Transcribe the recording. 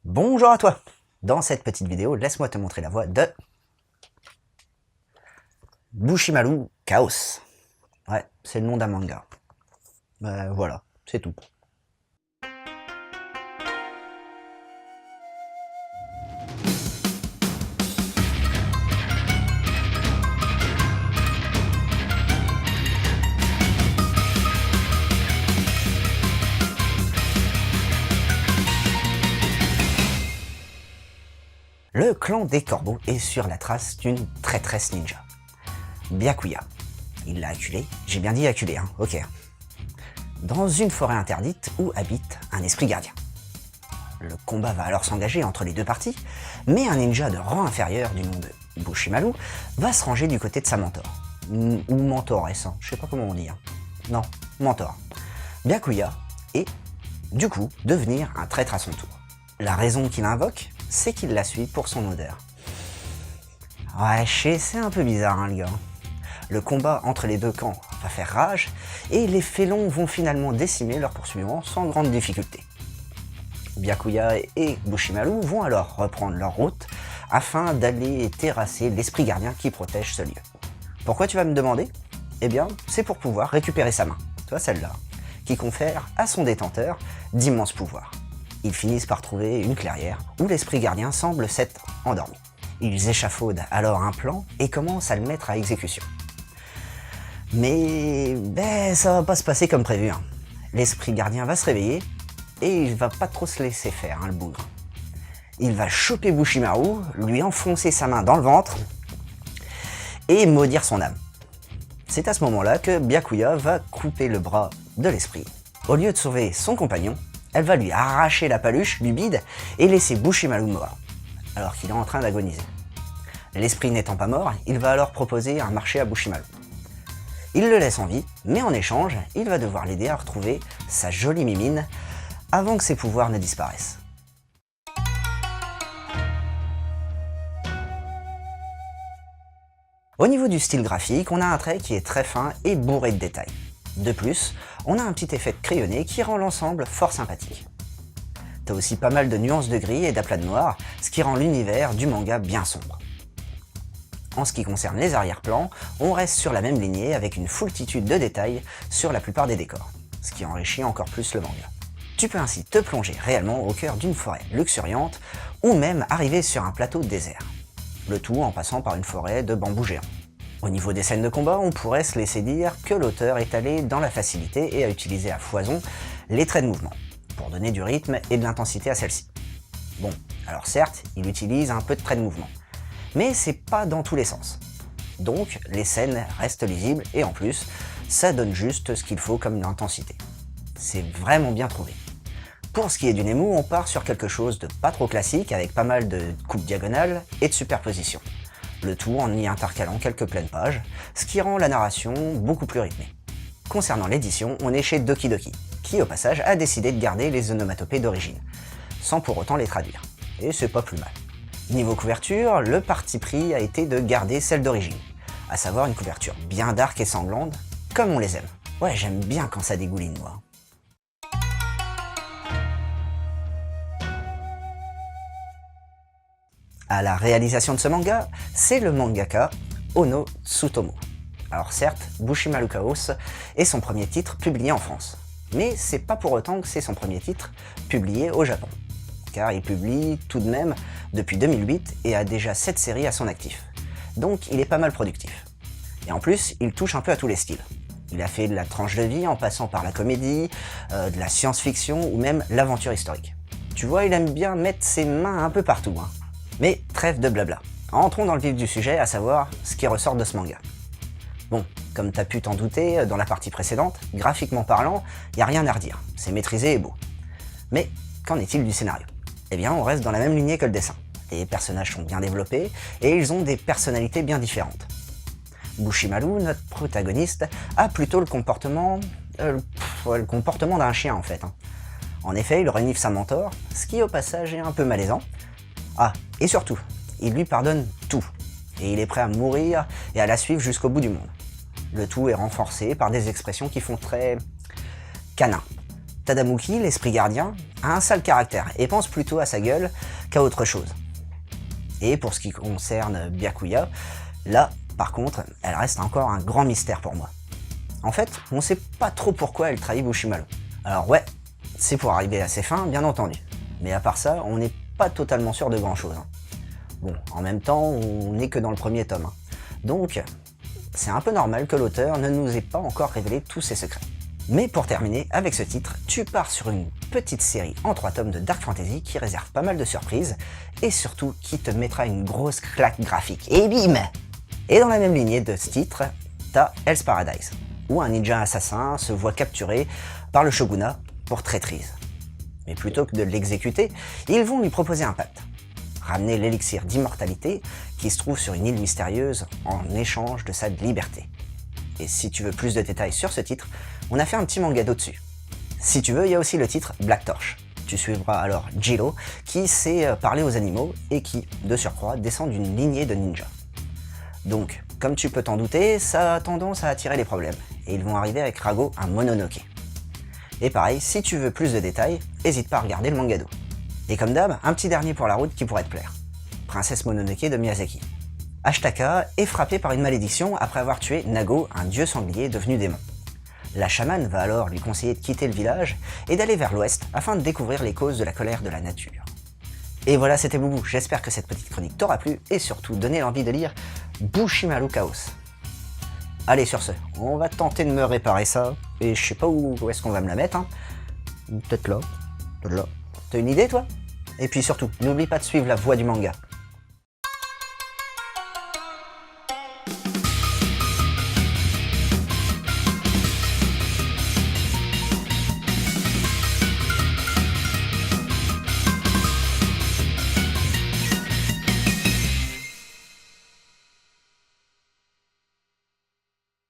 Bonjour à toi. Dans cette petite vidéo, laisse-moi te montrer la voix de Bushimaru Chaos. Ouais, c'est le nom d'un manga. Voilà, c'est tout. Le clan des corbeaux est sur la trace d'une traîtresse ninja, Byakuya. Il l'a acculée, j'ai bien dit acculée, hein, ok. Dans une forêt interdite où habite un esprit gardien. Le combat va alors s'engager entre les deux parties, mais un ninja de rang inférieur du nom de Bushimaru va se ranger du côté de sa mentor. Ou mentoresse, hein, je sais pas comment on dit. Hein. Non, mentor. Byakuya et, du coup, devenir un traître à son tour. La raison qu'il invoque, c'est qu'il la suit pour son odeur. Ouais, je sais, c'est un peu bizarre, hein, le gars. Le combat entre les deux camps va faire rage, et les félons vont finalement décimer leurs poursuivants sans grande difficulté. Byakuya et Bushimaru vont alors reprendre leur route afin d'aller terrasser l'esprit gardien qui protège ce lieu. Pourquoi tu vas me demander? Eh bien, c'est pour pouvoir récupérer sa main, tu vois celle-là, qui confère à son détenteur d'immenses pouvoirs. Ils finissent par trouver une clairière où l'esprit gardien semble s'être endormi. Ils échafaudent alors un plan et commencent à le mettre à exécution. Mais ça va pas se passer comme prévu. Hein. L'esprit gardien va se réveiller et il va pas trop se laisser faire, hein, le bougre. Il va choper Bushimaru, lui enfoncer sa main dans le ventre et maudire son âme. C'est à ce moment-là que Byakuya va couper le bras de l'esprit. Au lieu de sauver son compagnon, elle va lui arracher la paluche du bide et laisser Bushimaru mort, alors qu'il est en train d'agoniser. L'esprit n'étant pas mort, il va alors proposer un marché à Bushimaru. Il le laisse en vie, mais en échange, il va devoir l'aider à retrouver sa jolie mimine avant que ses pouvoirs ne disparaissent. Au niveau du style graphique, on a un trait qui est très fin et bourré de détails. De plus, on a un petit effet de crayonné qui rend l'ensemble fort sympathique. T'as aussi pas mal de nuances de gris et d'aplats de noir, ce qui rend l'univers du manga bien sombre. En ce qui concerne les arrière-plans, on reste sur la même lignée avec une foultitude de détails sur la plupart des décors, ce qui enrichit encore plus le manga. Tu peux ainsi te plonger réellement au cœur d'une forêt luxuriante ou même arriver sur un plateau de désert. Le tout en passant par une forêt de bambous géants. Au niveau des scènes de combat, on pourrait se laisser dire que l'auteur est allé dans la facilité et a utilisé à foison les traits de mouvement, pour donner du rythme et de l'intensité à celle-ci. Bon, alors certes, il utilise un peu de traits de mouvement, mais c'est pas dans tous les sens. Donc les scènes restent lisibles et en plus, ça donne juste ce qu'il faut comme intensité. C'est vraiment bien trouvé. Pour ce qui est du Nemu, on part sur quelque chose de pas trop classique avec pas mal de coupes diagonales et de superpositions. Le tout en y intercalant quelques pleines pages, ce qui rend la narration beaucoup plus rythmée. Concernant l'édition, on est chez Doki Doki, qui au passage a décidé de garder les onomatopées d'origine, sans pour autant les traduire. Et c'est pas plus mal. Niveau couverture, le parti pris a été de garder celle d'origine, à savoir une couverture bien dark et sanglante, comme on les aime. Ouais, j'aime bien quand ça dégouline, moi. À la réalisation de ce manga, c'est le mangaka Ono Tsutomu. Alors certes, Bushimaru Chaos est son premier titre publié en France, mais c'est pas pour autant que c'est son premier titre publié au Japon, car il publie tout de même depuis 2008 et a déjà 7 séries à son actif, donc il est pas mal productif. Et en plus, il touche un peu à tous les styles. Il a fait de la tranche de vie en passant par la comédie, de la science-fiction ou même l'aventure historique. Tu vois, il aime bien mettre ses mains un peu partout, hein. Mais trêve de blabla. Entrons dans le vif du sujet, à savoir ce qui ressort de ce manga. Bon, comme t'as pu t'en douter dans la partie précédente, graphiquement parlant, y a rien à redire, c'est maîtrisé et beau. Mais qu'en est-il du scénario? Eh bien, on reste dans la même lignée que le dessin. Les personnages sont bien développés et ils ont des personnalités bien différentes. Bushimaru, notre protagoniste, a plutôt le comportement d'un chien en fait. En effet, il renifle sa mentor, ce qui au passage est un peu malaisant. Ah, et surtout, il lui pardonne tout, et il est prêt à mourir et à la suivre jusqu'au bout du monde. Le tout est renforcé par des expressions qui font très canin. Tadamuki, l'esprit gardien, a un sale caractère et pense plutôt à sa gueule qu'à autre chose. Et pour ce qui concerne Byakuya, là, par contre, elle reste encore un grand mystère pour moi. En fait, on sait pas trop pourquoi elle trahit Bushimaru. Alors ouais, c'est pour arriver à ses fins, bien entendu. Mais à part ça, on n'est pas totalement sûr de grand chose. Bon, en même temps, on n'est que dans le premier tome. Donc, c'est un peu normal que l'auteur ne nous ait pas encore révélé tous ses secrets. Mais pour terminer, avec ce titre, tu pars sur une petite série en 3 tomes de Dark Fantasy qui réserve pas mal de surprises et surtout qui te mettra une grosse claque graphique. Et bim! Et dans la même lignée de ce titre, t'as Hell's Paradise, où un ninja assassin se voit capturé par le shogunat pour traîtrise. Mais plutôt que de l'exécuter, ils vont lui proposer un pacte. Ramener l'élixir d'immortalité qui se trouve sur une île mystérieuse en échange de sa liberté. Et si tu veux plus de détails sur ce titre, on a fait un petit manga dessus. Si tu veux, il y a aussi le titre Black Torch. Tu suivras alors Jiro, qui sait parler aux animaux et qui, de surcroît, descend d'une lignée de ninjas. Donc, comme tu peux t'en douter, ça a tendance à attirer les problèmes, et ils vont arriver avec Rago un Mononoke. Et pareil, si tu veux plus de détails, n'hésite pas à regarder le mangado. Et comme d'hab, un petit dernier pour la route qui pourrait te plaire. Princesse Mononoke de Miyazaki. Ashtaka est frappée par une malédiction après avoir tué Nago, un dieu sanglier devenu démon. La chamane va alors lui conseiller de quitter le village et d'aller vers l'ouest afin de découvrir les causes de la colère de la nature. Et voilà, c'était Boubou, j'espère que cette petite chronique t'aura plu et surtout donné l'envie de lire Bushimaru Chaos. Allez, sur ce, on va tenter de me réparer ça, et je sais pas où est-ce qu'on va me la mettre, hein. Peut-être là, peut-être là. T'as une idée, toi? Et puis surtout, n'oublie pas de suivre la voie du manga.